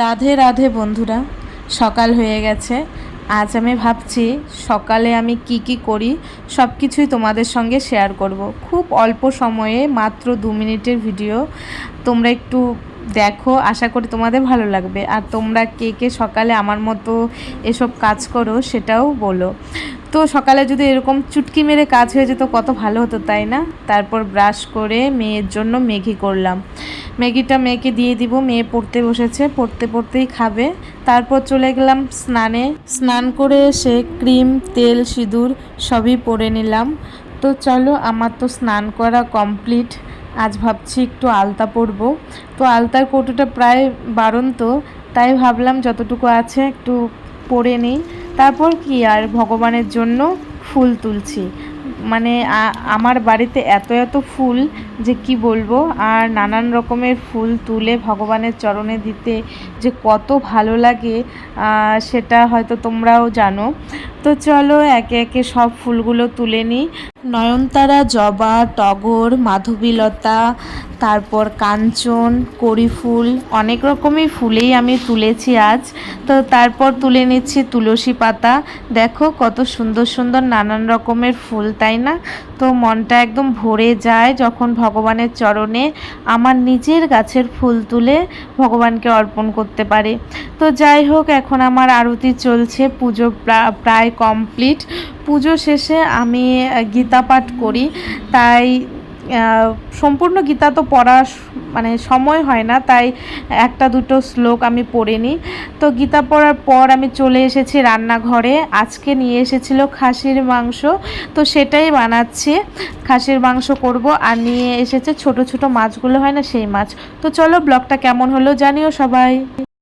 রাধে রাধে বন্ধুরা, সকাল হয়ে গেছে। আজ আমি ভাবছি সকালে আমি কি কি করি সব কিছুই তোমাদের সঙ্গে শেয়ার করব। খুব অল্প সময়ে মাত্র 2 মিনিটের ভিডিও, তোমরা একটু দেখো, আশা করি তোমাদের ভালো লাগবে। আর তোমরা কে কে সকালে আমার মতো এসব কাজ করো সেটাও বলো। তো সকালে যদি এরকম চুটকি মেরে কাজ হয়ে যেত কত ভালো হতো, তাই না? তারপর ব্রাশ করে মেয়ের জন্য ম্যাগি করলাম। ম্যাগিটা মেয়েকে দিয়ে দিব, মেয়ে পড়তে বসেছে, পড়তে পড়তেই খাবে। তারপর চলে গেলাম স্নানে। স্নান করে এসে ক্রিম, তেল, সিঁদুর সবই পরে নিলাম। তো চলো, আমার তো স্নান করা কমপ্লিট। আজ ভাবছি একটু আলতা পরবো। তো আলতার কৌটোটা প্রায় বাড়ন্ত, তাই ভাবলাম যতটুকু আছে একটু পরে নিই। তারপর কি আর, ভগবানের জন্য ফুল তুলছি। মানে আমার বাড়িতে এত এত ফুল যে কি বলবো। আর নানান রকমের ফুল তুলে ভগবানের চরণে দিতে যে কত ভালো লাগে সেটা হয়তো তোমরাও জানো। তো চলো একে একে সব ফুলগুলো তুলে নিই। নয়নতারা, জবা, টগর, মাধবীলতা, তারপর কাঞ্চন, কড়ি ফুল, অনেক রকমের ফুলেই আমি তুলেছি আজ। তো তারপর তুলে নিচ্ছি তুলসী পাতা। দেখো কত সুন্দর সুন্দর নানান রকমের ফুল, তাই না? তো মনটা একদম ভরে যায় যখন ভগবানের চরণে আমার নিজের গাছের ফুল তুলে ভগবানকে অর্পণ করতে পারে। তো যাই হোক, এখন আমার আরতি চলছে, পুজো প্রায় কমপ্লিট। পুজো শেষে আমি গীতা পাঠ করি, তাই সম্পূর্ণ গীতা তো পড়ার মানে সময় হয় না, তাই একটা দুটো শ্লোক আমি পড়ে নিই। তো গীতা পড়ার পর আমি চলে এসেছি রান্নাঘরে। আজকে নিয়ে এসেছিল খাসির মাংস, তো সেটাই বানাচ্ছি। খাসির মাংস করব, আর নিয়ে এসেছে ছোট ছোট মাছগুলো হয় না, সেই মাছ। তো চলো, ব্লগটা কেমন হলো জানিও সবাই।